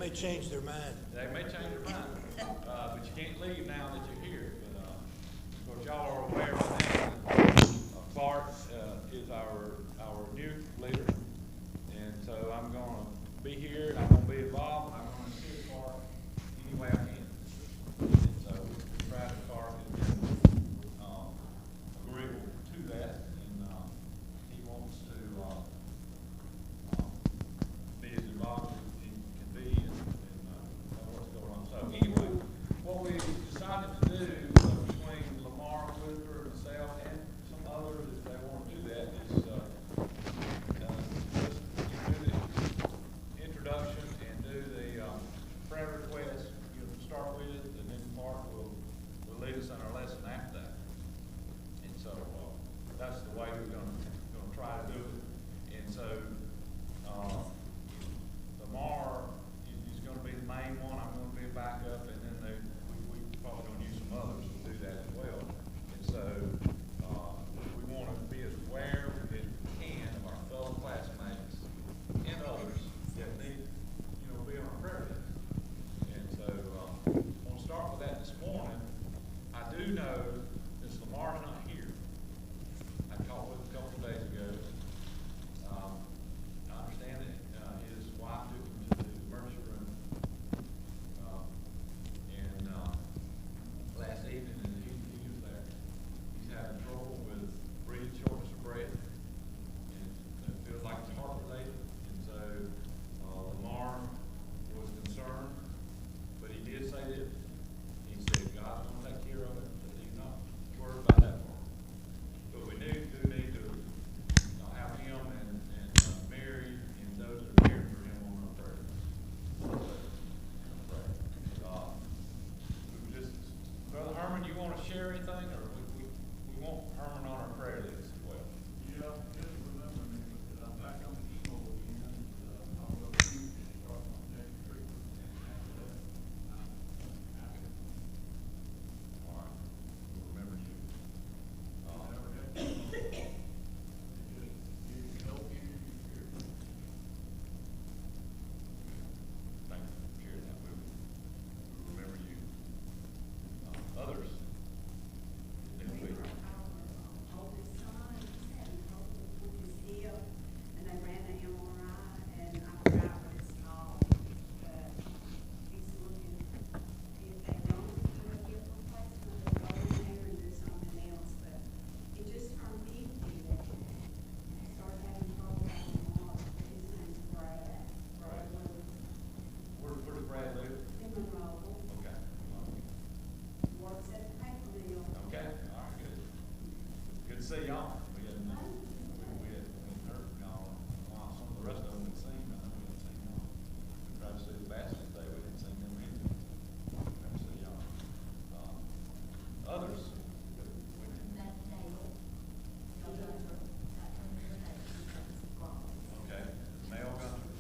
may change their mind. They may change their mind, but you can't leave now that you're here. But of course, y'all are aware right now that Clark is our new leader, and so I'm going to be here. And I'm going to be involved. And I'm going to assist Clark any way I can. And so we're proud that Clark has been agreeable to that, and he wants to be as involved as he can be and know what's going on. So anyway, what we decided to do between Lamar, Whitaker, and myself, and some others, if they want to do that, is just do the introduction and do the prayer request. You'll start with it, and then Mark will lead us in our lesson after that. And so that's the way we're going to try to do it. And so Lamar is going to be the main one. I'm going to be a backup, and then we probably going to use some others to do that as well. And so we want to be as aware as we can of our fellow classmates and others that need, be on our prayer list. And so I want to start with that this morning. I do know that Lamar's not here. I talked with him a couple of days ago. I understand that his wife took him to the emergency room and last evening, and he was there. He's having trouble with breathing, shortness of breath, and it feels like it's heart related. And so Lamar was concerned, but he did say this. He said, God's going to take care of it, but he's not worried about that part. But we do need to have him and Mary and those that are caring for him on our prayer list. Brother Herman, you want to share anything, or we want Herman on our prayer list as well? Yeah, just remember me, but I'm back on the email again. I'll go to start on next week. All right, we'll remember you. Thank you for sharing that. We'll remember you. Others? Next week. Oldest son is having trouble with his hip, and they ran an MRI, and I forgot what it's called. But he's looking, if they don't do a hip replacement, they'll go in there and do something else. But he just turned 50, and started having trouble with his mom. His name's Brad. Brad Lewis. Where does Brad live? In Monroe. Okay. Works at the paper mill. Okay, all right, good. Good to see y'all. We hadn't heard from y'all in a while. Some of the rest of them we'd seen. I know we hadn't seen y'all. We tried to see the baskets day. We didn't see them either. Glad to see y'all. Others? Okay. Male Gunter.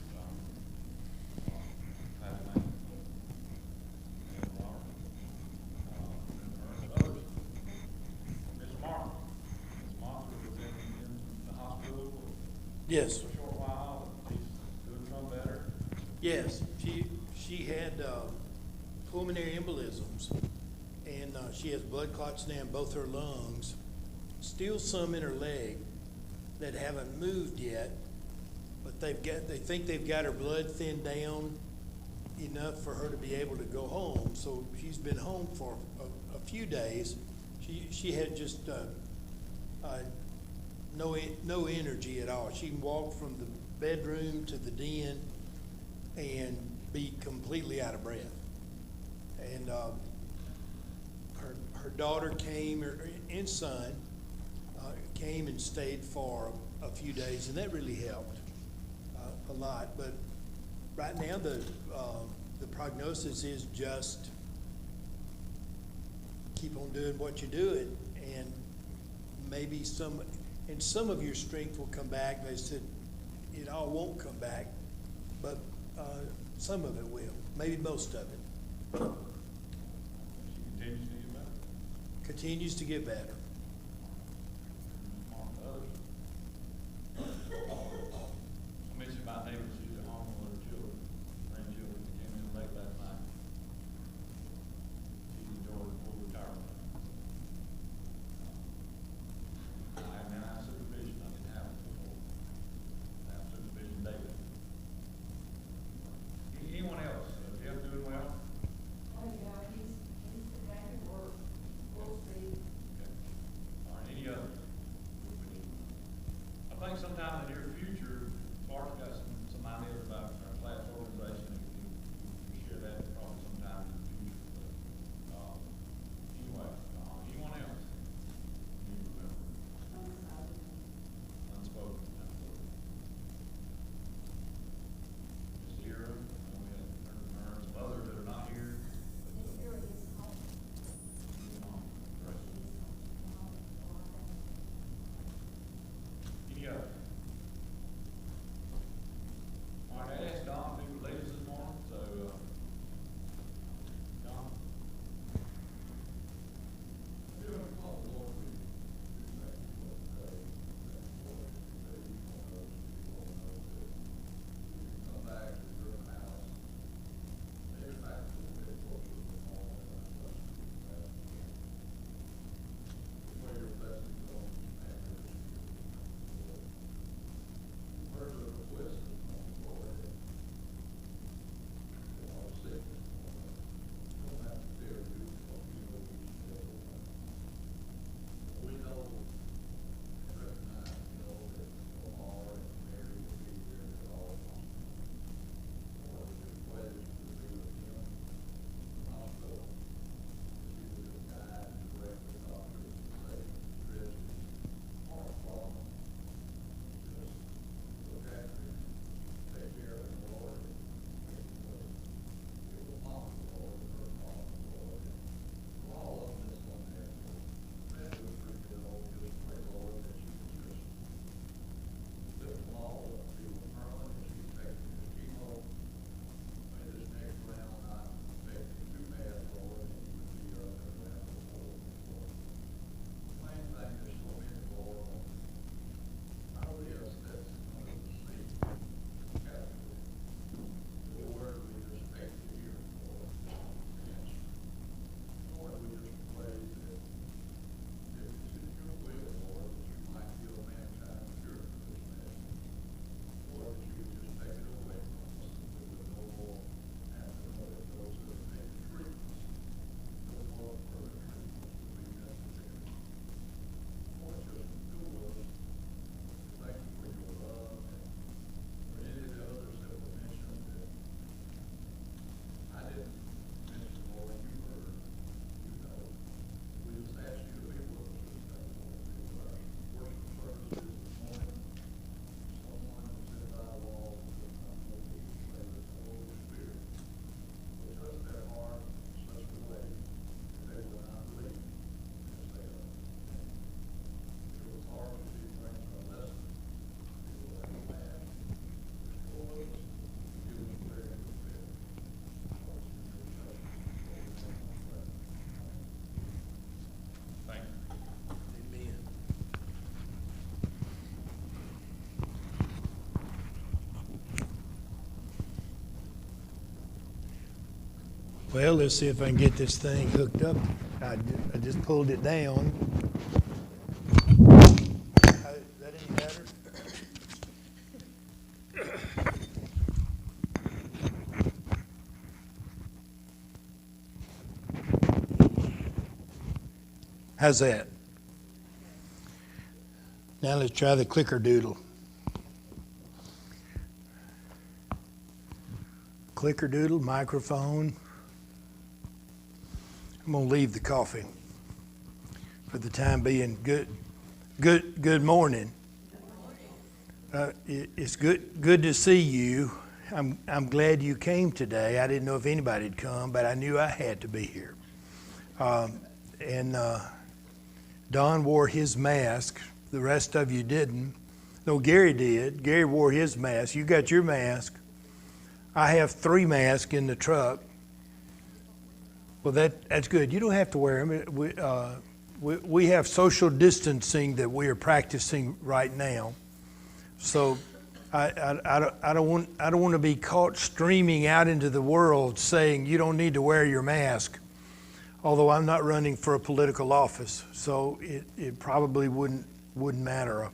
Patty Lane. Others? Miss Martha. Miss Martha was in the hospital Yes. for a short while, and she's doing some better. Yes, she had pulmonary embolisms, and she has blood clots now in both her lungs, still some in her leg that haven't moved yet, but they think they've got her blood thinned down enough for her to be able to go home. So she's been home for a few days. She had just no energy at all. She can walk from the bedroom to the den and be completely out of breath. And her daughter came, and son came and stayed for a few days, and that really helped a lot. But right now the prognosis is just keep on doing what you're doing, and maybe some of your strength will come back. They said it all won't come back, but some of it will, maybe most of it. She continues to get better. Continues to get better. I mentioned my neighbors who's at home with their children, grandchildren, came in sometime in the near future, Mark's got some ideas about our class organization, and we share that probably sometime in the future. But, anyway, anyone else? You remember? Unspoken. Just here, and we had some others that are not here. Any other? All right, I asked Don who would lead us this morning, so, Don? Well, let's see if I can get this thing hooked up. I just pulled it down. Is that any better? How's that? Now let's try the clicker doodle. Clicker doodle, microphone. I'm gonna leave the coffee for the time being. Good morning. It's good to see you. I'm glad you came today. I didn't know if anybody'd come, but I knew I had to be here. And Don wore his mask. The rest of you didn't. No, Gary did. Gary wore his mask. You got your mask. I have 3 masks in the truck. Well, that's good. You don't have to wear them. We have social distancing that we are practicing right now. So I don't want to be caught streaming out into the world saying you don't need to wear your mask. Although I'm not running for a political office, so it probably wouldn't matter.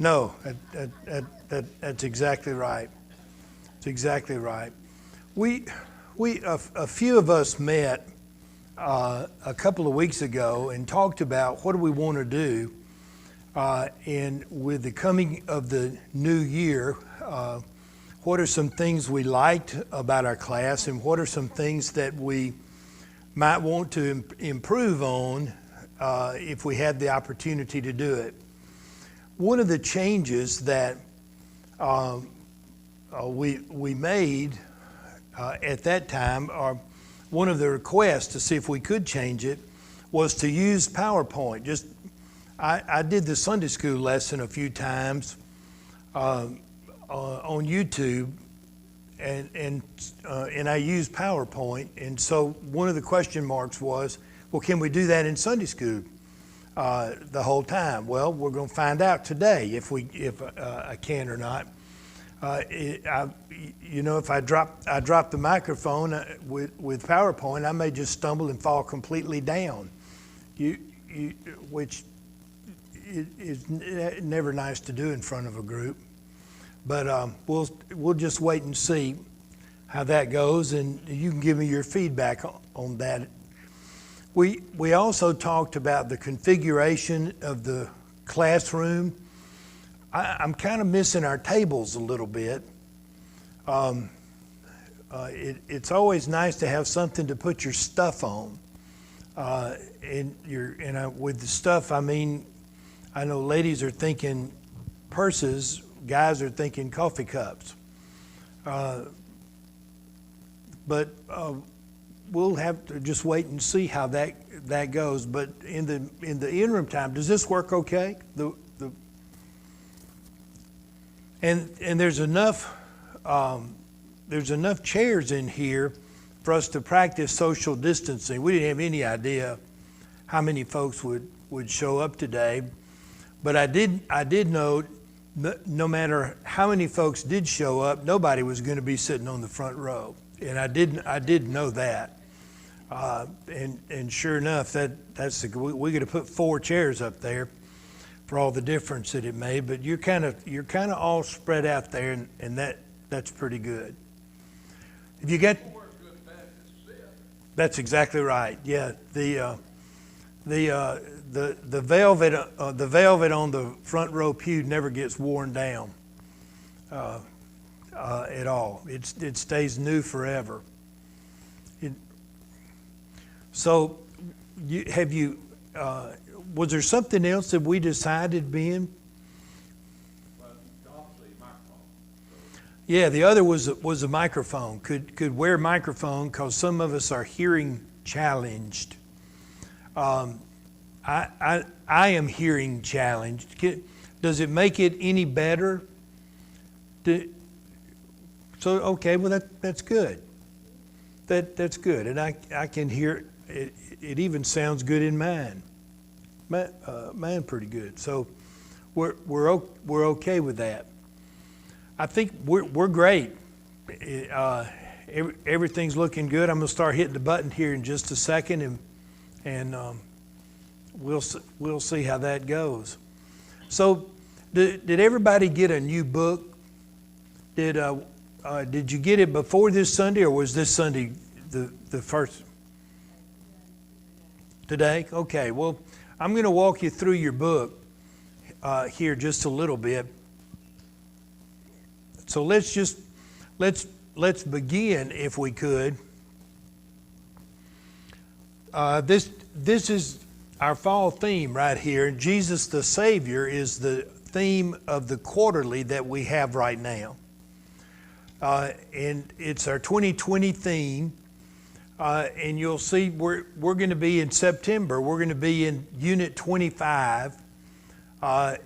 No, that's exactly right. That's exactly right. A few of us met a couple of weeks ago and talked about what do we want to do. And with the coming of the new year, what are some things we liked about our class, and what are some things that we might want to improve on if we had the opportunity to do it? One of the changes that we made at that time, or one of the requests to see if we could change it, was to use PowerPoint. I did the Sunday school lesson a few times on YouTube, and I used PowerPoint. And so one of the question marks was, well, can we do that in Sunday school the whole time? Well, we're going to find out today if I can or not. If I drop the microphone with PowerPoint, I may just stumble and fall completely down. Which is never nice to do in front of a group. But we'll just wait and see how that goes, and you can give me your feedback on that. We also talked about the configuration of the classroom. I'm kind of missing our tables a little bit. It's always nice to have something to put your stuff on. With the stuff, I mean, I know ladies are thinking purses, guys are thinking coffee cups. But we'll have to just wait and see how that goes. But in the interim time, does this work okay? And there's enough chairs in here for us to practice social distancing. We didn't have any idea how many folks would show up today, but I did note no matter how many folks did show up, nobody was going to be sitting on the front row, and I did know that. And sure enough, we're going to put 4 chairs up there for all the difference that it made. But you're kind of all spread out there, and that's pretty good. If you get, that's exactly right. Yeah, the velvet on the front row pew never gets worn down at all. It stays new forever. Was there something else that we decided, Ben? Well, obviously, microphone. Yeah, the other was a microphone. Could wear a microphone because some of us are hearing challenged. I am hearing challenged. Does it make it any better? Okay, well that's good. That's good, and I can hear it. It even sounds good in mine. Mine pretty good. So we're okay with that. I think we're great. Everything's looking good. I'm gonna start hitting the button here in just a second, and we'll see how that goes. So did everybody get a new book? Did you get it before this Sunday, or was this Sunday the first? Today? Okay. Well, I'm going to walk you through your book here just a little bit. So let's begin, if we could. This is our fall theme right here. Jesus the Savior is the theme of the quarterly that we have right now. And it's our 2020 theme. And you'll see we're going to be in September. We're going to be in Unit 25, and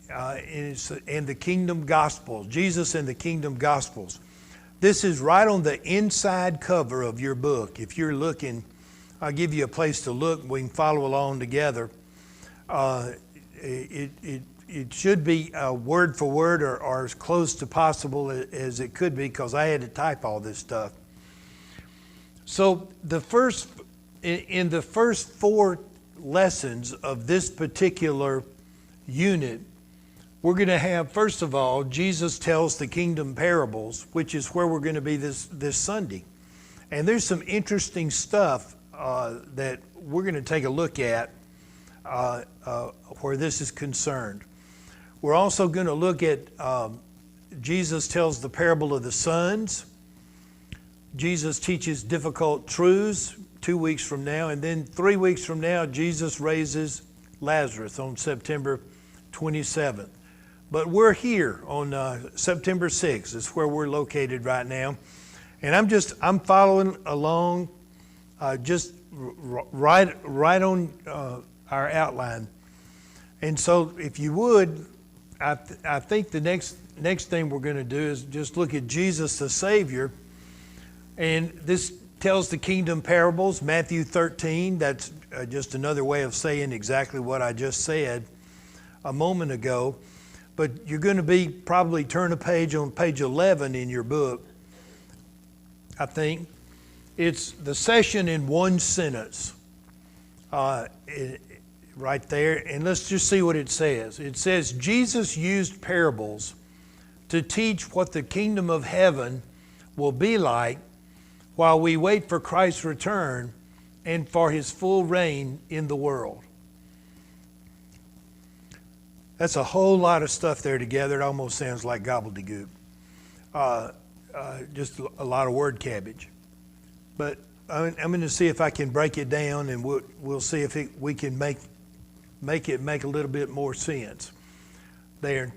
the Kingdom Gospels. Jesus and the Kingdom Gospels. This is right on the inside cover of your book. If you're looking, I'll give you a place to look. We can follow along together. It should be word for word or as close to possible as it could be, because I had to type all this stuff. So in the first 4 lessons of this particular unit, we're going to have, first of all, Jesus tells the kingdom parables, which is where we're going to be this Sunday. And there's some interesting stuff that we're going to take a look at where this is concerned. We're also going to look at Jesus tells the parable of the sons. Jesus teaches difficult truths 2 weeks from now. And then 3 weeks from now, Jesus raises Lazarus on September 27th. But we're here on September 6th. It's where we're located right now. And I'm following along just right on our outline. And so if you would, I think the next thing we're going to do is just look at Jesus the Savior. And this tells the kingdom parables, Matthew 13. That's just another way of saying exactly what I just said a moment ago. But you're going to probably turn a page on page 11 in your book, I think. It's the session in one sentence right there. And let's just see what it says. It says, Jesus used parables to teach what the kingdom of heaven will be like while we wait for Christ's return and for his full reign in the world. That's a whole lot of stuff there together. It almost sounds like gobbledygook. Just a lot of word cabbage. But I'm going to see if I can break it down, and we'll see if we can make it make a little bit more sense there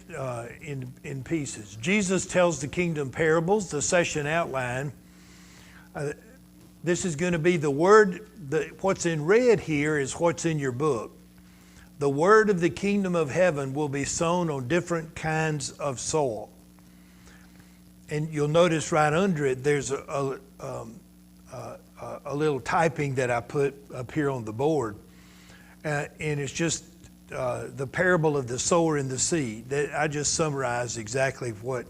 in pieces. Jesus tells the kingdom parables, the session outline. This is going to be the word, what's in red here is what's in your book. The word of the kingdom of heaven will be sown on different kinds of soil. And you'll notice right under it, there's a little typing that I put up here on the board. And it's just the parable of the sower and the seed. I just summarized exactly what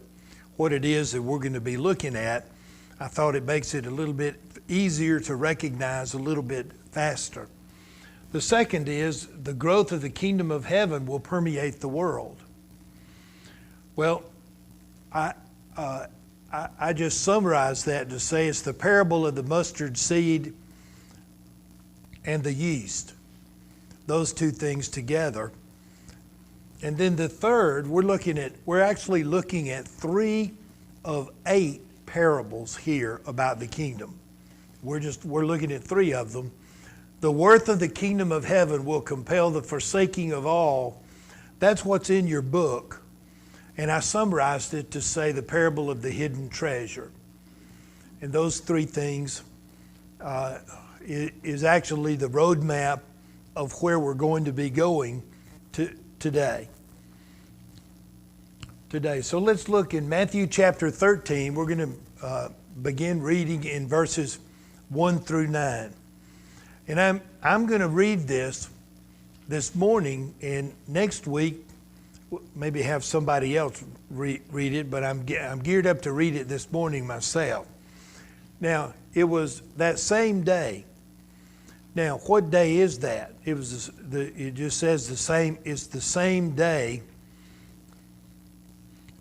it is that we're going to be looking at. I thought it makes it a little bit easier to recognize a little bit faster. The second is the growth of the kingdom of heaven will permeate the world. Well, I just summarized that to say it's the parable of the mustard seed and the yeast. Those two things together. And then the third, we're actually looking at 3 of 8 parables here about the kingdom. We're looking at 3 of them. The worth of the kingdom of heaven will compel the forsaking of all. That's what's in your book. And I summarized it to say the parable of the hidden treasure. And those 3 things is actually the roadmap of where we're going to be going today. So let's look in Matthew chapter 13. We're going to begin reading in verses 1 through 9. And I'm going to read this morning, and next week maybe have somebody else read it, but I'm geared up to read it this morning myself. Now, it was that same day. Now, what day is that? It just says the same. It's the same day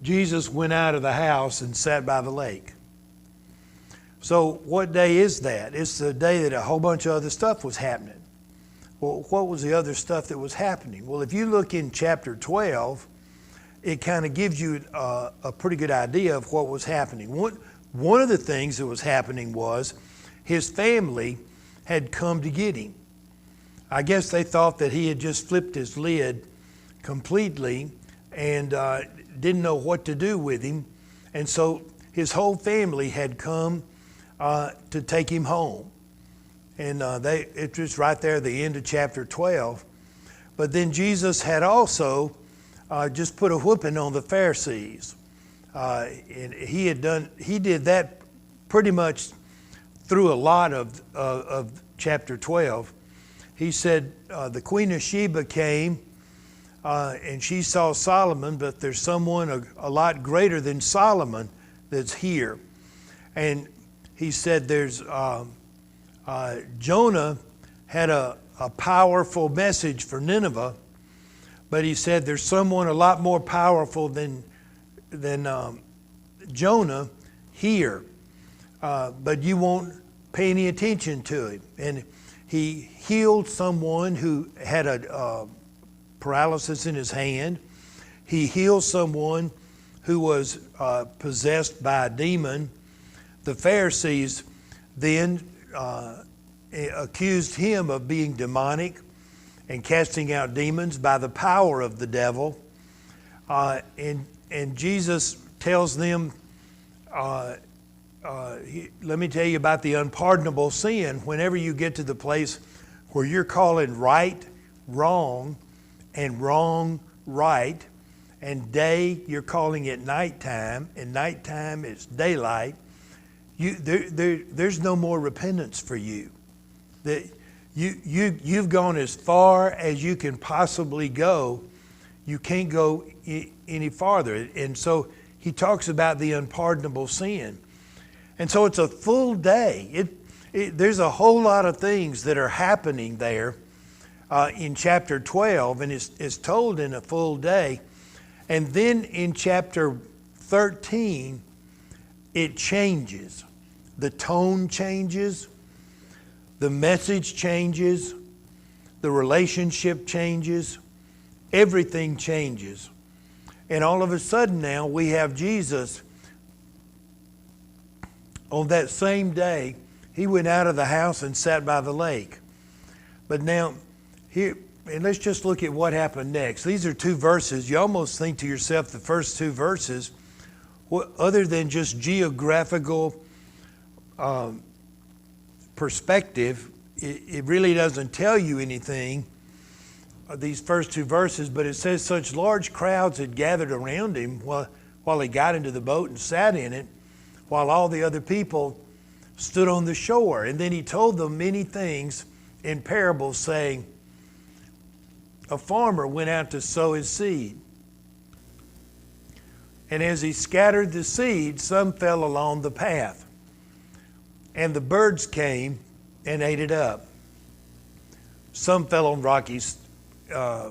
Jesus went out of the house and sat by the lake. So what day is that? It's the day that a whole bunch of other stuff was happening. Well, what was the other stuff that was happening? Well, if you look in chapter 12, it kind of gives you a pretty good idea of what was happening. One of the things that was happening was his family had come to get him. I guess they thought that he had just flipped his lid completely and didn't know what to do with him. And so his whole family had come to take him home. And it was right there at the end of chapter 12. But then Jesus had also just put a whooping on the Pharisees. And he did that pretty much through a lot of chapter 12. He said, the Queen of Sheba came and she saw Solomon, but there's someone a lot greater than Solomon that's here. And he said there's Jonah had a powerful message for Nineveh, but he said there's someone a lot more powerful than Jonah here, but you won't pay any attention to him. And He healed someone who had a paralysis in his hand. He healed someone who was possessed by a demon. The Pharisees then accused him of being demonic and casting out demons by the power of the devil. And Jesus tells them, let me tell you about the unpardonable sin. Whenever you get to the place where you're calling right wrong and wrong right, and day you're calling it nighttime, and nighttime is daylight, there's no more repentance for you. You've gone as far as you can possibly go. You can't go any farther. And so he talks about the unpardonable sin. And so it's a full day. There's a whole lot of things that are happening there in chapter 12, and it's told in a full day. And then in chapter 13, it changes. The tone changes. The message changes. The relationship changes. Everything changes. And all of a sudden now we have Jesus. On that same day, he went out of the house and sat by the lake. But now, here, and let's just look at what happened next. These are two verses. You almost think to yourself, the first two verses, other than just geographical perspective, it really doesn't tell you anything, these first two verses, but it says such large crowds had gathered around him while he got into the boat and sat in it, while all the other people stood on the shore. And then he told them many things in parables, saying, a farmer went out to sow his seed. And as he scattered the seed, some fell along the path, and the birds came and ate it up. Some fell on rocky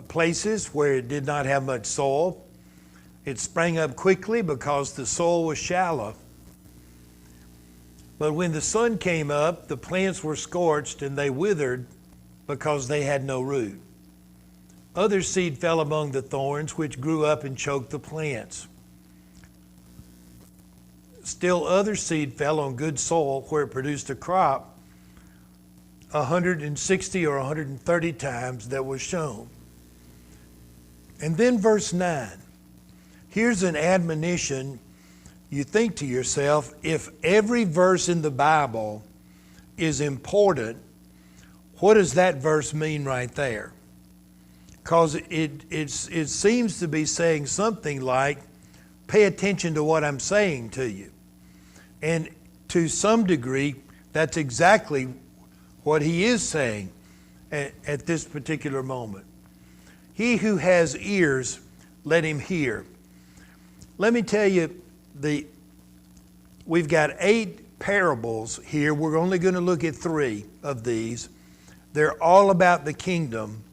places where it did not have much soil. It sprang up quickly because the soil was shallow. But when the sun came up, the plants were scorched and they withered because they had no root. Other seed fell among the thorns, which grew up and choked the plants. Still other seed fell on good soil, where it produced a crop 160 or 130 times that was shown. And then verse 9. Here's an admonition. You think to yourself, if every verse in the Bible is important, what does that verse mean right there? Because it seems to be saying something like, pay attention to what I'm saying to you. And to some degree, that's exactly what he is saying at this particular moment. He who has ears, let him hear. Let me tell you, we've got 8 parables here. We're only going to look at 3 of these. They're all about the kingdom,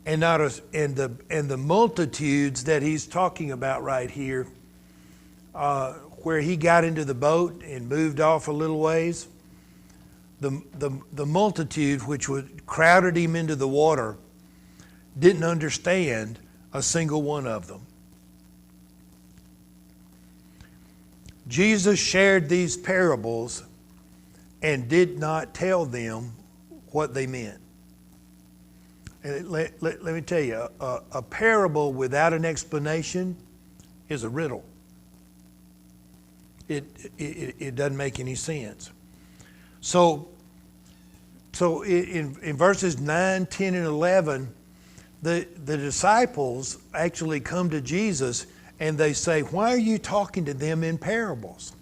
and the multitudes that he's talking about right here, where he got into the boat and moved off a little ways. The multitude which crowded him into the water didn't understand a single one of them. Jesus shared these parables and did not tell them what they meant. And let me tell you, a parable without an explanation is a riddle. It doesn't make any sense. So in verses 9, 10, and 11, the disciples actually come to Jesus and they say, why are you talking to them in parables?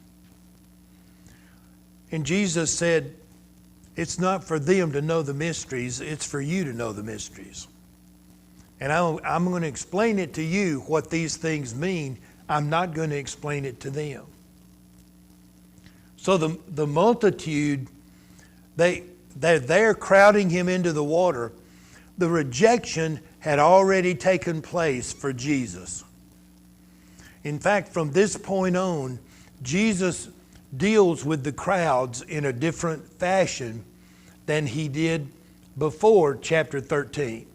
And Jesus said, it's not for them to know the mysteries, it's for you to know the mysteries. And I'm going to explain it to you what these things mean. I'm not going to explain it to them. So the multitude, they're crowding him into the water. The rejection had already taken place for Jesus. In fact, from this point on, Jesus deals with the crowds in a different fashion than he did before chapter 13.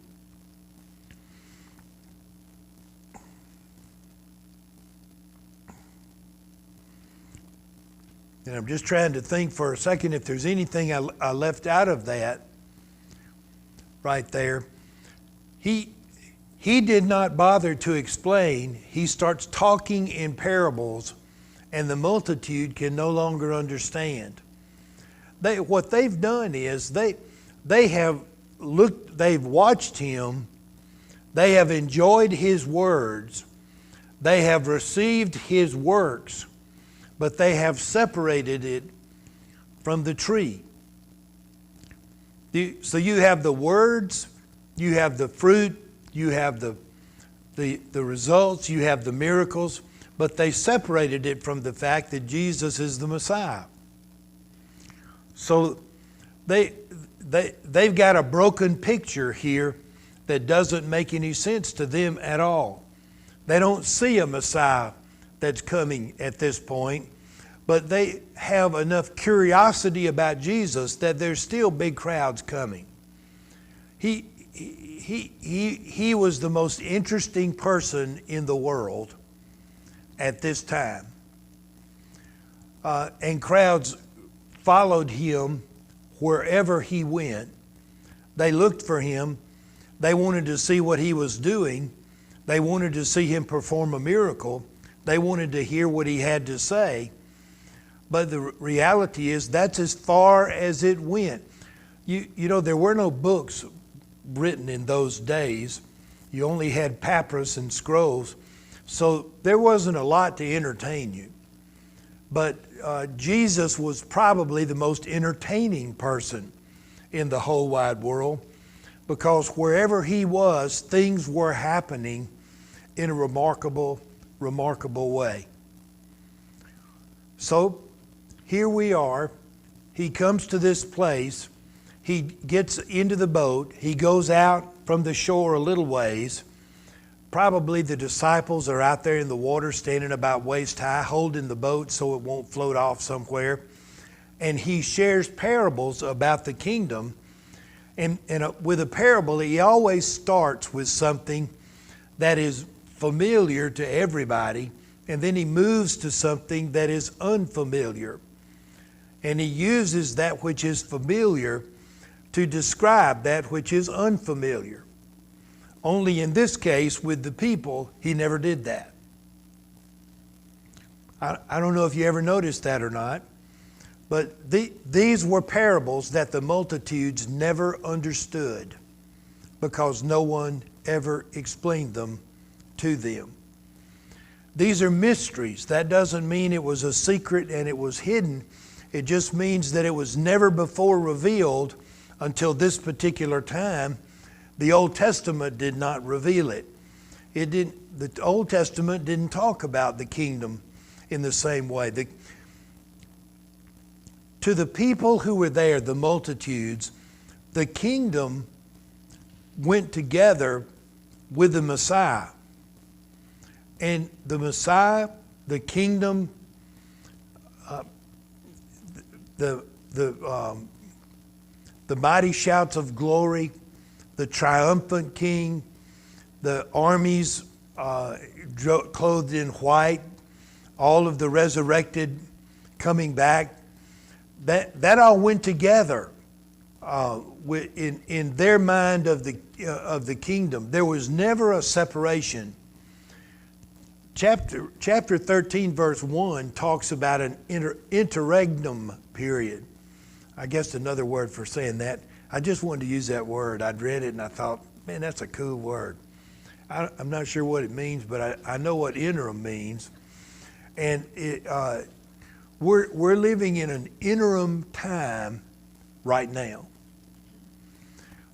And I'm just trying to think for a second if there's anything I left out of that right there. He did not bother to explain. He starts talking in parables, and the multitude can no longer understand. What they've done is they've watched him, they have enjoyed his words, they have received his works, but they have separated it from the tree. So you have the words, you have the fruit, you have the results, you have the miracles, but they separated it from the fact that Jesus is the Messiah. So they've got a broken picture here that doesn't make any sense to them at all. They don't see a Messiah that's coming at this point, but they have enough curiosity about Jesus that there's still big crowds coming. He was the most interesting person in the world at this time. And crowds followed him wherever he went. They looked for him. They wanted to see what he was doing. They wanted to see him perform a miracle. They wanted to hear what he had to say. But the reality is that's as far as it went. You know, there were no books written in those days. You only had papyrus and scrolls. So there wasn't a lot to entertain you. But Jesus was probably the most entertaining person in the whole wide world, because wherever he was, things were happening in a remarkable way. So here we are. He comes to this place. He gets into the boat. He goes out from the shore a little ways. Probably the disciples are out there in the water, standing about waist high, holding the boat so it won't float off somewhere. And he shares parables about the kingdom. And with a parable, he always starts with something that is familiar to everybody, and then he moves to something that is unfamiliar. And he uses that which is familiar to describe that which is unfamiliar. Only in this case, with the people, he never did that. I don't know if you ever noticed that or not, but these were parables that the multitudes never understood because no one ever explained them to them. These are mysteries. That doesn't mean it was a secret and it was hidden. It just means that it was never before revealed until this particular time. The Old Testament did not reveal it. The Old Testament didn't talk about the kingdom in the same way. To the people who were there, the multitudes, the kingdom went together with the Messiah. And the Messiah, the kingdom, the mighty shouts of glory, the triumphant king, the armies clothed in white, all of the resurrected coming back, that all went together in their mind of the kingdom. There was never a separation. Chapter 13, verse 1 talks about an interregnum period. I guess another word for saying that. I just wanted to use that word. I'd read it and I thought, man, that's a cool word. I'm not sure what it means, but I know what interim means. And we're living in an interim time right now.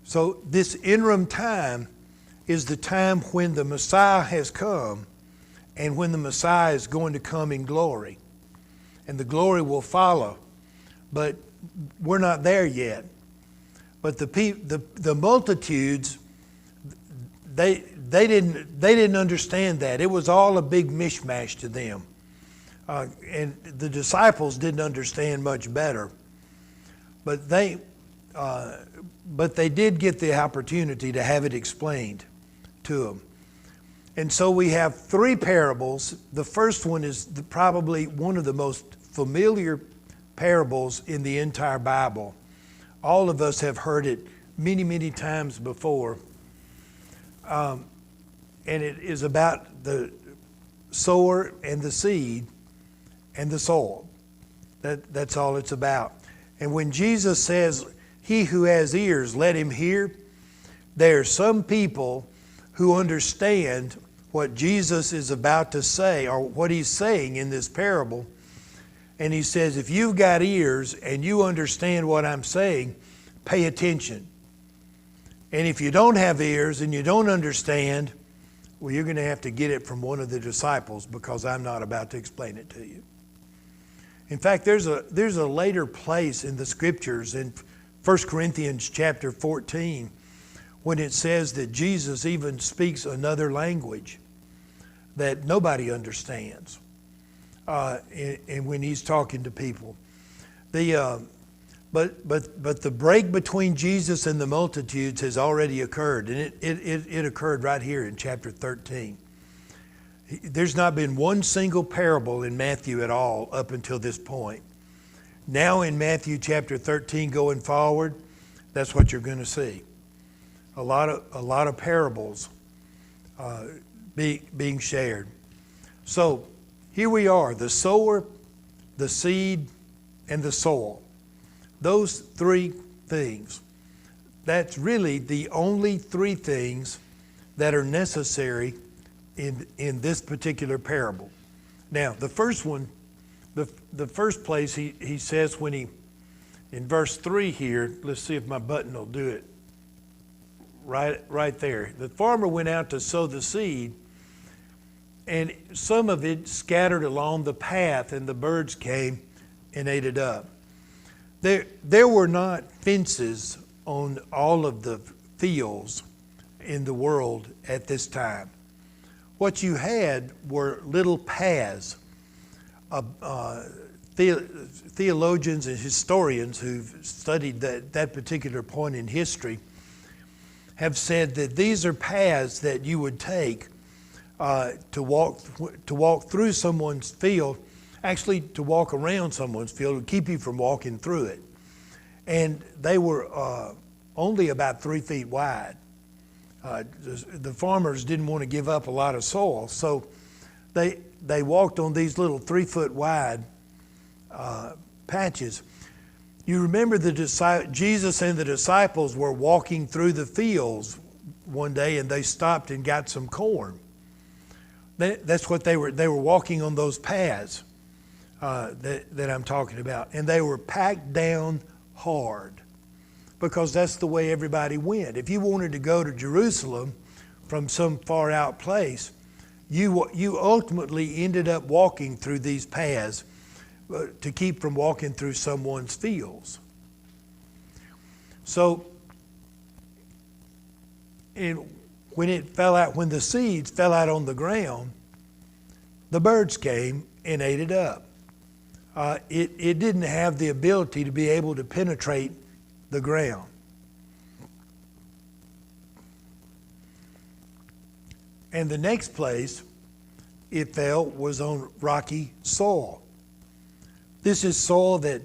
So this interim time is the time when the Messiah has come and when the Messiah is going to come in glory. And the glory will follow. But we're not there yet. But the multitudes, they didn't understand that. It was all a big mishmash to them. And the disciples didn't understand much better. But they but they did get the opportunity to have it explained to them. And so we have three parables. The first one is probably one of the most familiar parables in the entire Bible. All of us have heard it many, many times before. And it is about the sower and the seed and the soil. That's all it's about. And when Jesus says, "He who has ears, let him hear," there are some people who understand what Jesus is about to say, or what he's saying in this parable. And he says, if you've got ears and you understand what I'm saying, pay attention. And if you don't have ears and you don't understand, well, you're going to have to get it from one of the disciples, because I'm not about to explain it to you. In fact, there's a later place in the scriptures in 1 Corinthians chapter 14 when it says that Jesus even speaks another language that nobody understands, and when he's talking to people. But the break between Jesus and the multitudes has already occurred, and it occurred right here in chapter 13. There's not been one single parable in Matthew at all up until this point. Now in Matthew chapter 13 going forward, that's what you're going to see. A lot of parables being shared. So here we are, the sower, the seed, and the soil. Those three things. That's really the only three things that are necessary in this particular parable. Now, the first one, the first place he says when in verse 3 here, let's see if my button will do it. Right there. The farmer went out to sow the seed, and some of it scattered along the path, and the birds came and ate it up. There were not fences on all of the fields in the world at this time. What you had were little paths. Theologians and historians who've studied that particular point in history have said that these are paths that you would take to walk through someone's field, actually to walk around someone's field to keep you from walking through it. And they were only about 3 feet wide. The farmers didn't want to give up a lot of soil, so they walked on these little 3 foot wide patches. You remember Jesus and the disciples were walking through the fields one day, and they stopped and got some corn. That's what they were walking on those paths that I'm talking about. And they were packed down hard, because that's the way everybody went. If you wanted to go to Jerusalem from some far out place, you ultimately ended up walking through these paths to keep from walking through someone's fields. So, and when the seeds fell out on the ground, the birds came and ate it up. It didn't have the ability to be able to penetrate the ground. And the next place it fell was on rocky soil. This is soil that,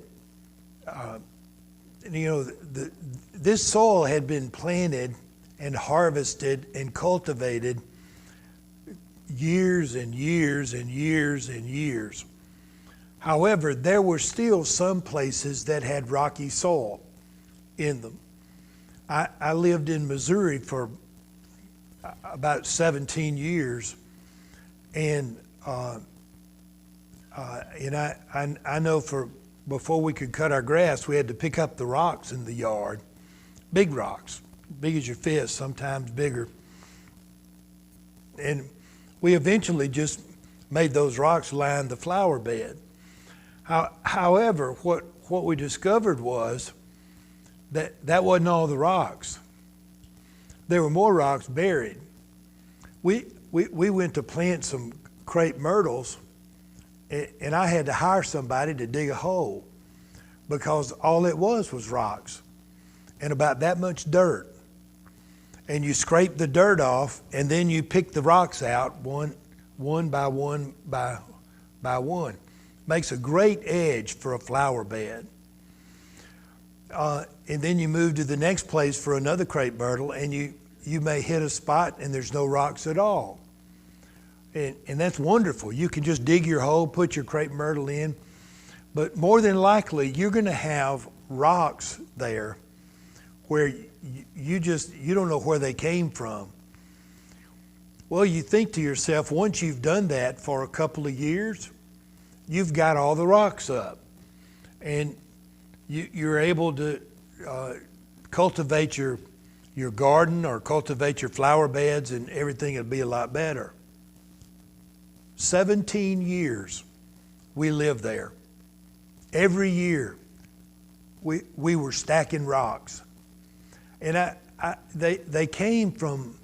this soil had been planted and harvested and cultivated years and years and years and years. However, there were still some places that had rocky soil in them. I lived in Missouri for about 17 years, and I know before we could cut our grass, we had to pick up the rocks in the yard, big rocks, big as your fist, sometimes bigger. And we eventually just made those rocks line the flower bed. However, what we discovered was that wasn't all the rocks. There were more rocks buried. We went to plant some crepe myrtles, and I had to hire somebody to dig a hole, because all it was rocks. and about that much dirt. And you scrape the dirt off, and then you pick the rocks out one by one. Makes a great edge for a flower bed. And then you move to the next place for another crepe myrtle, and you may hit a spot and there's no rocks at all. And that's wonderful. You can just dig your hole, put your crepe myrtle in. But more than likely, you're going to have rocks there where you don't know where they came from. Well, you think to yourself, once you've done that for a couple of years, you've got all the rocks up. And you're able to cultivate your garden or cultivate your flower beds, and everything will be a lot better. 17 years we lived there. Every year we were stacking rocks. And they came from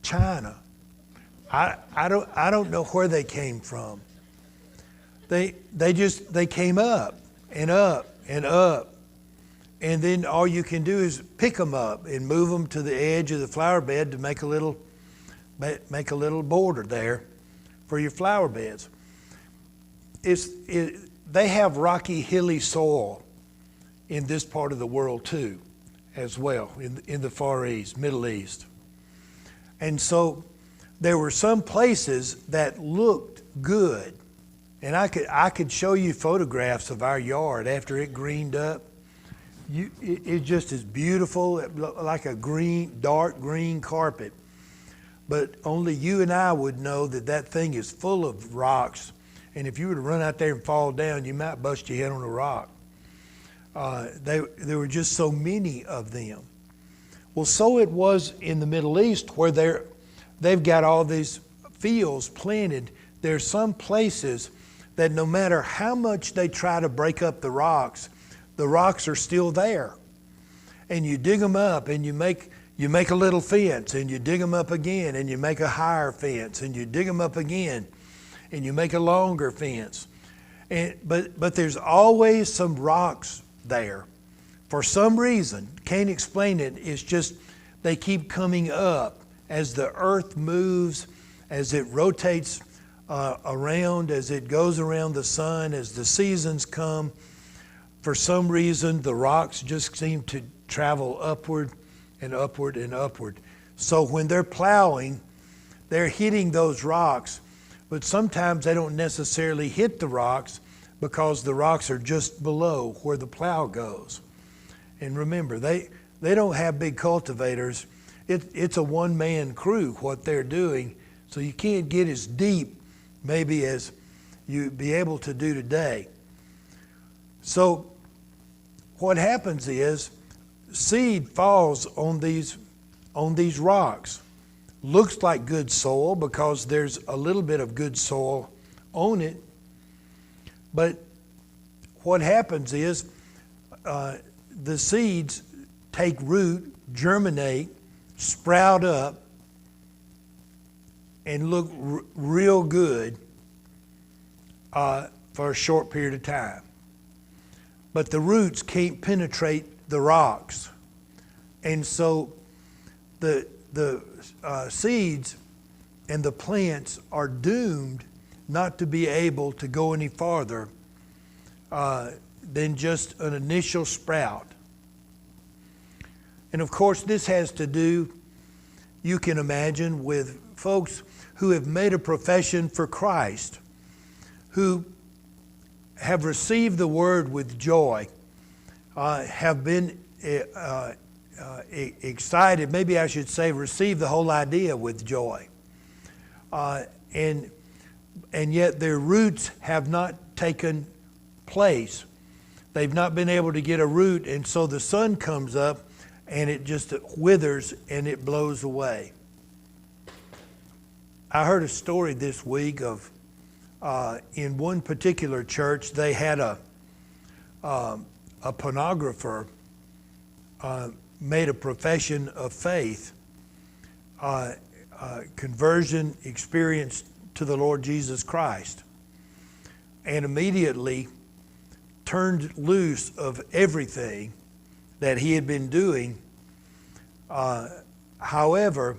China. I don't know where they came from. They came up and up and up. And then all you can do is pick them up and move them to the edge of the flower bed to make a little border there for your flower beds. They have rocky, hilly soil in this part of the world too, as well, in the Far East, Middle East. And so there were some places that looked good. And I could show you photographs of our yard after it greened up. It just is beautiful, like a dark green carpet. But only you and I would know that thing is full of rocks. And if you were to run out there and fall down, you might bust your head on a rock. There were just so many of them. Well, so it was in the Middle East, where they've got all these fields planted. There's some places that no matter how much they try to break up the rocks are still there. And you dig them up, and you make a little fence, and you dig them up again, and you make a higher fence, and you dig them up again, and you make a longer fence. But there's always some rocks there. For some reason, can't explain it, it's just they keep coming up as the earth moves, as it rotates around, as it goes around the sun, as the seasons come. For some reason, the rocks just seem to travel upward and upward and upward. So when they're plowing, they're hitting those rocks, but sometimes they don't necessarily hit the rocks because the rocks are just below where the plow goes. And remember, they don't have big cultivators. It's a one-man crew, what they're doing, so you can't get as deep maybe as you'd be able to do today. So what happens is seed falls on these rocks. Looks like good soil because there's a little bit of good soil on it. But what happens is the seeds take root, germinate, sprout up, and look real good for a short period of time. But the roots can't penetrate the rocks. And so the seeds and the plants are doomed not to be able to go any farther than just an initial sprout. And of course, this has to do, you can imagine, with folks who have made a profession for Christ, who have received the word with joy, have been excited, maybe I should say received the whole idea with joy. And yet their roots have not taken place. They've not been able to get a root, and so the sun comes up and it just withers and it blows away. I heard a story this week of in one particular church, they had a pornographer made a profession of faith, conversion experience to the Lord Jesus Christ, and immediately turned loose of everything that he had been doing. However,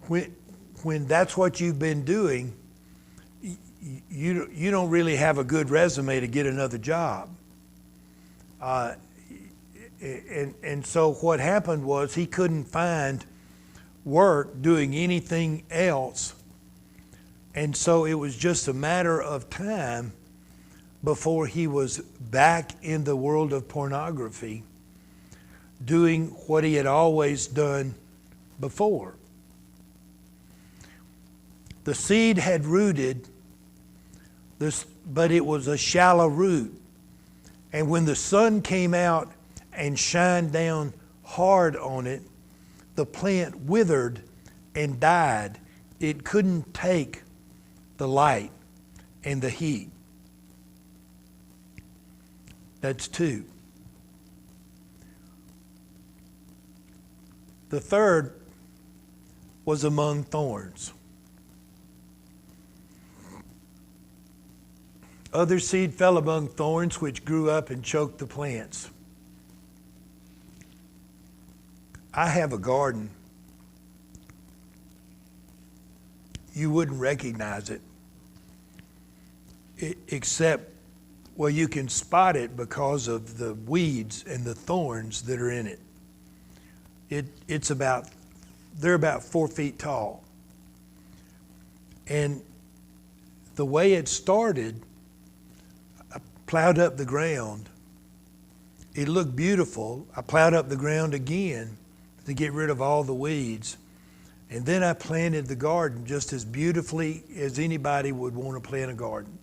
when that's what you've been doing, you don't really have a good resume to get another job. And so what happened was he couldn't find work doing anything else. And so it was just a matter of time before he was back in the world of pornography, doing what he had always done before. The seed had rooted, but it was a shallow root. And when the sun came out and shined down hard on it, the plant withered and died. It couldn't take the light and the heat. That's two. The third was among thorns. Other seed fell among thorns, which grew up and choked the plants. I have a garden. You wouldn't recognize it, except, well, you can spot it because of the weeds and the thorns that are in it. They're about 4 feet tall. And the way it started, I plowed up the ground. It looked beautiful. I plowed up the ground again to get rid of all the weeds. And then I planted the garden just as beautifully as anybody would want to plant a garden.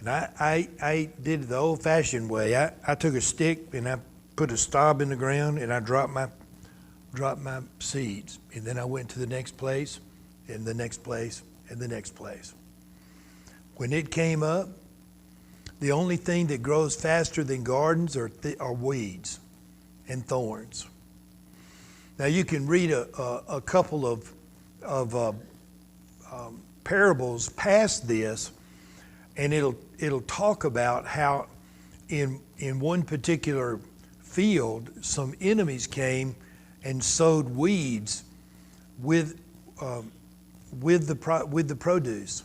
And I did it the old-fashioned way. I took a stick and I put a stub in the ground and I dropped my seeds. And then I went to the next place and the next place and the next place. When it came up, the only thing that grows faster than gardens are weeds and thorns. Now you can read a couple of parables past this, and it'll talk about how in one particular field some enemies came and sowed weeds with the produce,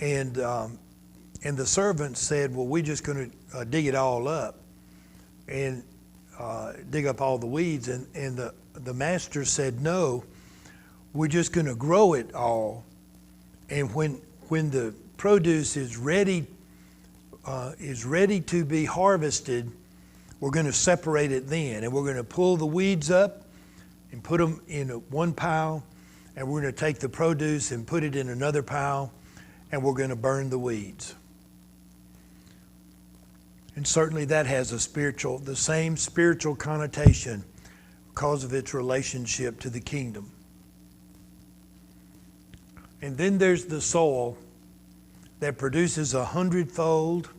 and the servants said, "Well, we're just going to dig it all up and dig up all the weeds," and the master said, "No, we're just going to grow it all, and when the produce is ready to be harvested, we're going to separate it then, and we're going to pull the weeds up and put them in one pile, and we're going to take the produce and put it in another pile, and we're going to burn the weeds." And certainly that has the same spiritual connotation because of its relationship to the kingdom. And then there's the soil that produces 100-fold,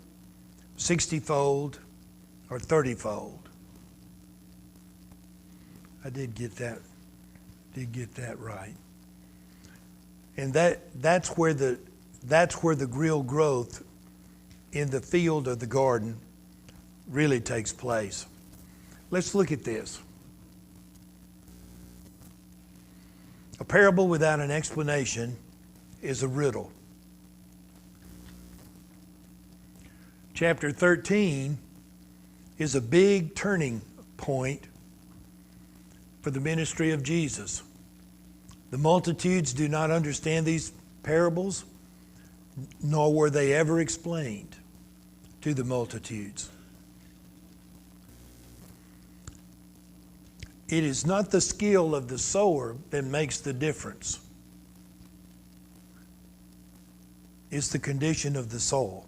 60-fold, or 30-fold. I did get that right. And that's where the real growth in the field of the garden really takes place. Let's look at this. A parable without an explanation is a riddle. Chapter 13 is a big turning point for the ministry of Jesus. The multitudes do not understand these parables, nor were they ever explained to the multitudes. It is not the skill of the sower that makes the difference. It's the condition of the soil.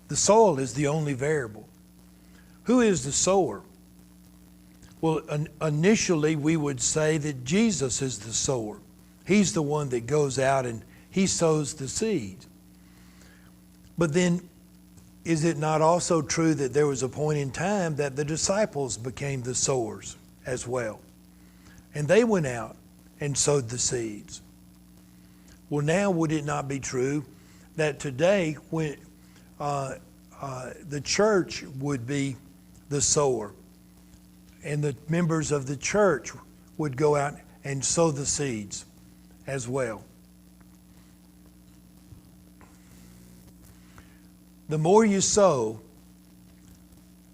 The soil is the only variable. Who is the sower? Well, initially we would say that Jesus is the sower. He's the one that goes out and he sows the seed. But then, is it not also true that there was a point in time that the disciples became the sowers as well? And they went out and sowed the seeds. Well, now would it not be true that today, when the church would be the sower. And the members of the church would go out and sow the seeds as well. The more you sow,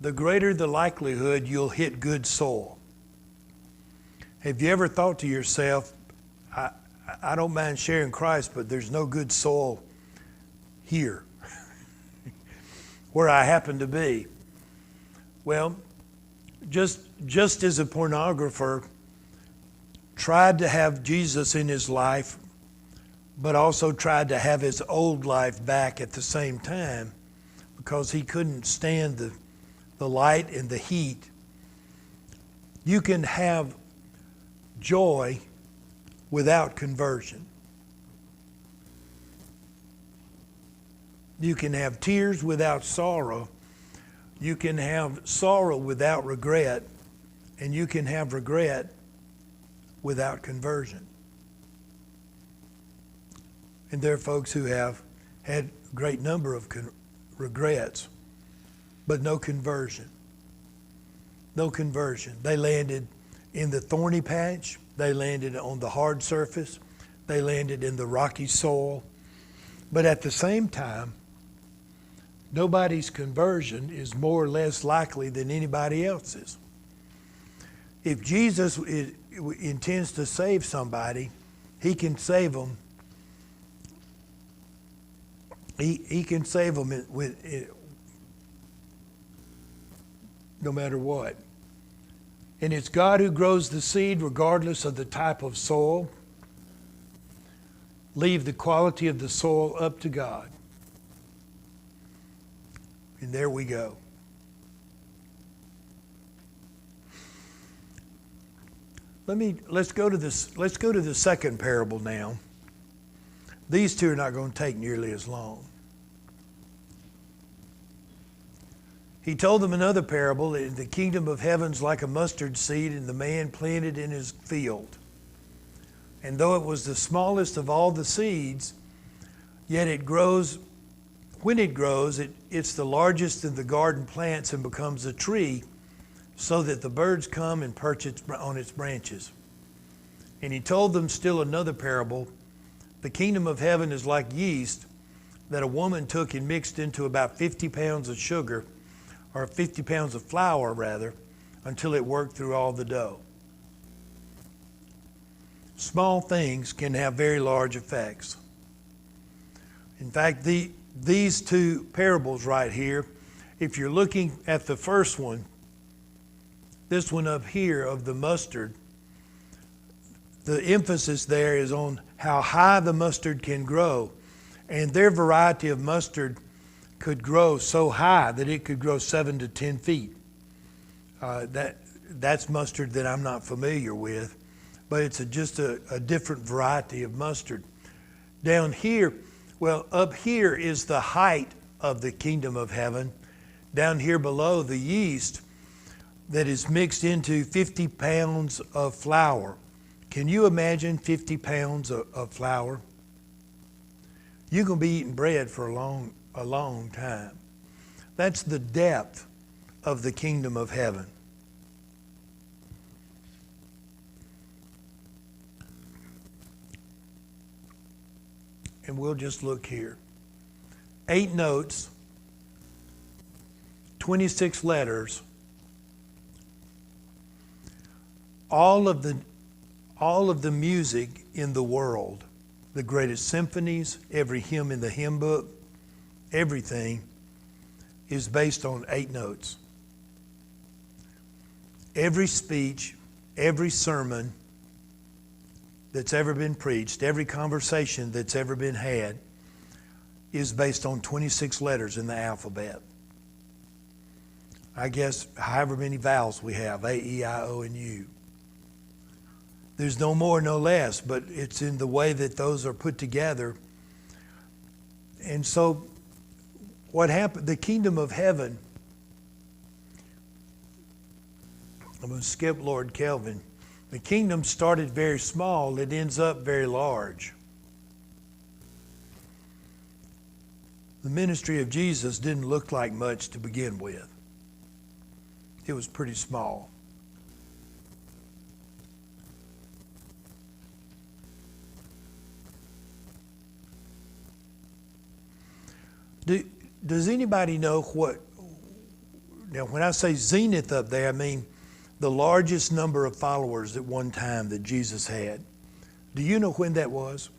the greater the likelihood you'll hit good soil. Have you ever thought to yourself, I don't mind sharing Christ, but there's no good soil here where I happen to be? Well, just as a pornographer tried to have Jesus in his life, but also tried to have his old life back at the same time because he couldn't stand the light and the heat, you can have joy without conversion. You can have tears without sorrow. You can have sorrow without regret. And you can have regret without conversion. And there are folks who have had a great number of regrets, but no conversion. No conversion. They landed in the thorny patch. They landed on the hard surface. They landed in the rocky soil. But at the same time, nobody's conversion is more or less likely than anybody else's. If Jesus intends to save somebody, he can save them. He can save them no matter what. And it's God who grows the seed regardless of the type of soil. Leave the quality of the soil up to God. And there we go. Let's go to the second parable now. These two are not going to take nearly as long. He told them another parable. The kingdom of heaven's like a mustard seed, and the man planted in his field. And though it was the smallest of all the seeds, yet it grows. When it grows, it's the largest of the garden plants and becomes a tree, so that the birds come and perch on its branches. And he told them still another parable. The kingdom of heaven is like yeast that a woman took and mixed into about 50 pounds of sugar, or 50 pounds of flour rather, until it worked through all the dough. Small things can have very large effects. In fact, these two parables right here, if you're looking at the first one, this one up here of the mustard, the emphasis there is on how high the mustard can grow. And their variety of mustard could grow so high that it could grow 7 to 10 feet. That's mustard that I'm not familiar with, but it's just a different variety of mustard. Down here, well, up here is the height of the kingdom of heaven. Down here below, the yeast that is mixed into 50 pounds of flour. Can you imagine 50 pounds of flour? You're going to be eating bread for a long time. That's the depth of the kingdom of heaven. And we'll just look here. 8 notes, 26 letters, all of the music in the world, the greatest symphonies, every hymn in the hymn book, everything is based on 8 notes. Every speech, every sermon that's ever been preached, every conversation that's ever been had is based on 26 letters in the alphabet. I guess however many vowels we have, A, E, I, O, and U. There's no more, no less, but it's in the way that those are put together. And so what happened, the kingdom of heaven, I'm going to skip Lord Kelvin. The kingdom started very small, it ends up very large. the ministry of Jesus didn't look like much to begin with. It was pretty small. Does anybody know what, now when I say zenith up there, I mean the largest number of followers at one time that Jesus had. Do you know when that was?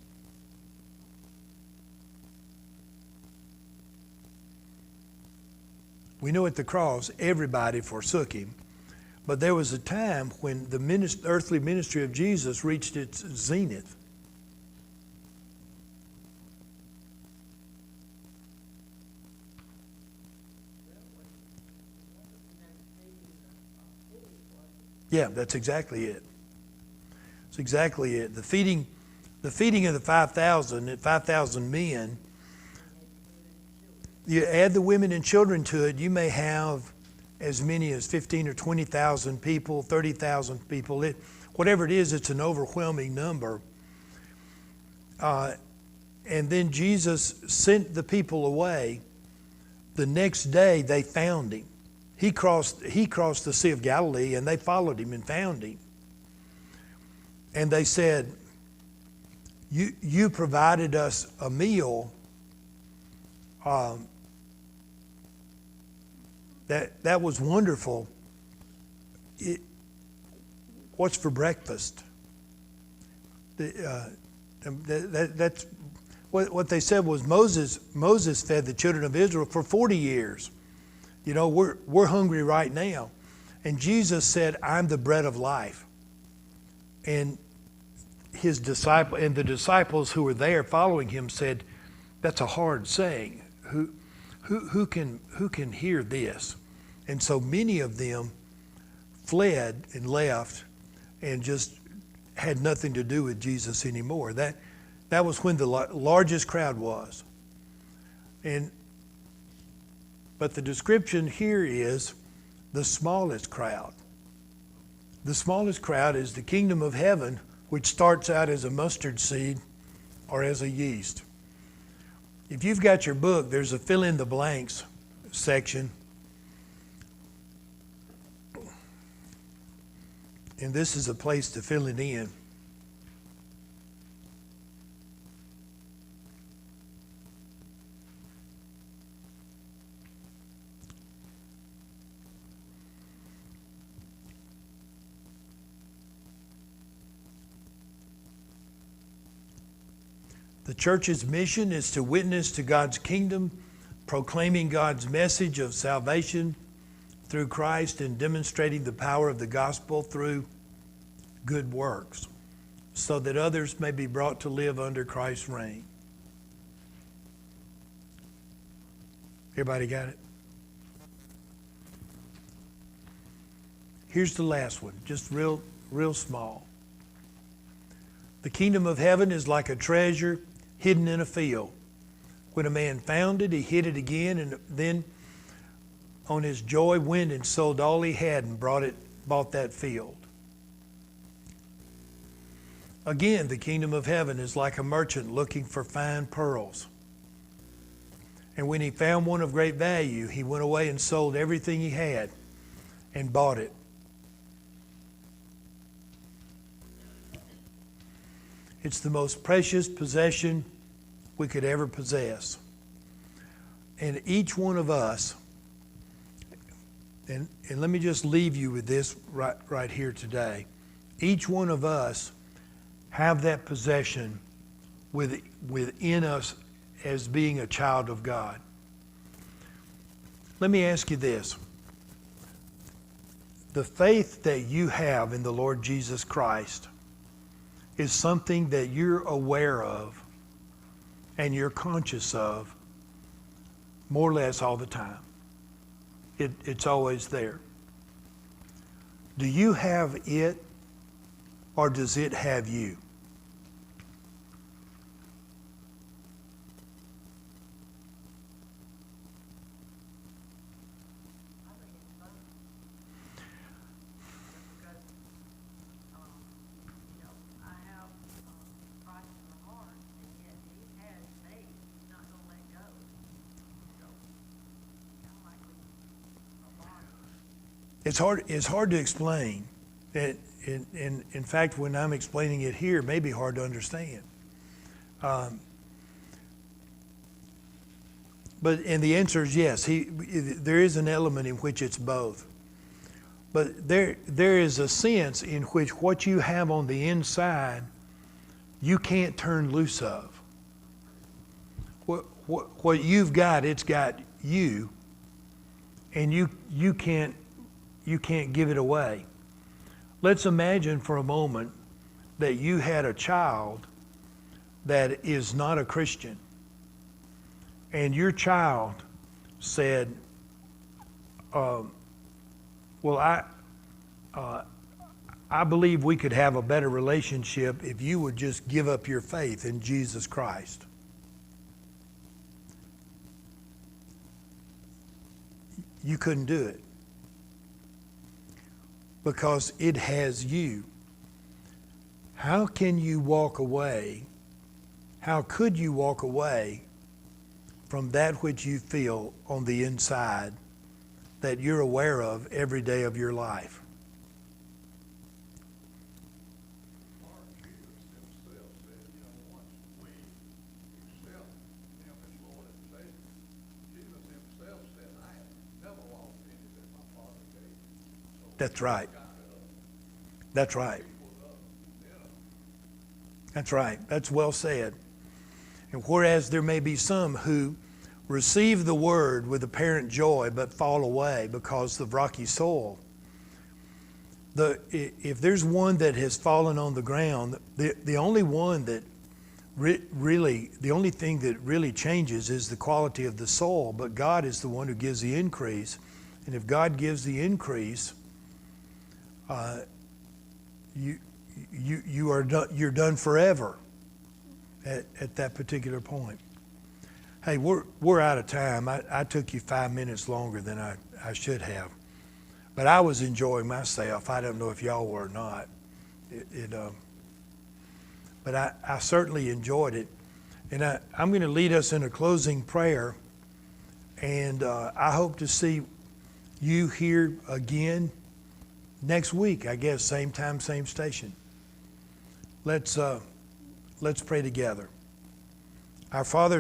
We know at the cross, everybody forsook him. But there was a time when the earthly ministry of Jesus reached its zenith. Yeah, that's exactly it. That's exactly it. The feeding of the 5,000 men, you add the women and children to it, you may have as many as 15 or 20,000 people, 30,000 people. Whatever it is, it's an overwhelming number. And then Jesus sent the people away. The next day, they found him. He crossed the Sea of Galilee, and they followed him and found him. And they said, you provided us a meal. That was wonderful. What's for breakfast? That's what they said was Moses fed the children of Israel for 40 years. You know, we're hungry right now. And Jesus said, I'm the bread of life. And the disciples who were there following him said, that's a hard saying. Who can hear this? And so many of them fled and left and just had nothing to do with Jesus anymore. That was when the largest crowd was. But the description here is the smallest crowd. The smallest crowd is the kingdom of heaven, which starts out as a mustard seed or as a yeast. If you've got your book, there's a fill in the blanks section. And this is a place to fill it in. The church's mission is to witness to God's kingdom, proclaiming God's message of salvation through Christ and demonstrating the power of the gospel through good works, so that others may be brought to live under Christ's reign. Everybody got it? Here's the last one, just real small. The kingdom of heaven is like a treasure hidden in a field. When a man found it, he hid it again, and then on his joy went and sold all he had and bought that field. Again, the kingdom of heaven is like a merchant looking for fine pearls. And when he found one of great value, he went away and sold everything he had and bought it. It's the most precious possession we could ever possess. And each one of us, and let me just leave you with this right here today. Each one of us have that possession within us as being a child of God. Let me ask you this. The faith that you have in the Lord Jesus Christ is something that you're aware of and you're conscious of more or less all the time. It's always there. Do you have it, or does it have you? It's hard to explain. In fact, when I'm explaining it here, it may be hard to understand. And the answer is yes. There is an element in which it's both. But there is a sense in which what you have on the inside, you can't turn loose of. What you've got, it's got you, and you can't give it away. Let's imagine for a moment that you had a child that is not a Christian, and your child said, well, I believe we could have a better relationship if you would just give up your faith in Jesus Christ. You couldn't do it because it has you. How can you walk away? How could you walk away from that which you feel on the inside that you're aware of every day of your life? That's right. That's right. That's right. That's well said. And whereas there may be some who receive the word with apparent joy but fall away because of rocky soil, if there's one that has fallen on the ground, the only one that the only thing that really changes is the quality of the soil, but God is the one who gives the increase. And if God gives the increase, you're done forever at that particular point. Hey, we're out of time. I took you 5 minutes longer than I should have, but I was enjoying myself. I don't know if y'all were or not. But I certainly enjoyed it, and I'm going to lead us in a closing prayer, and I hope to see you here again next week, I guess, same time, same station. Let's pray together. Our Father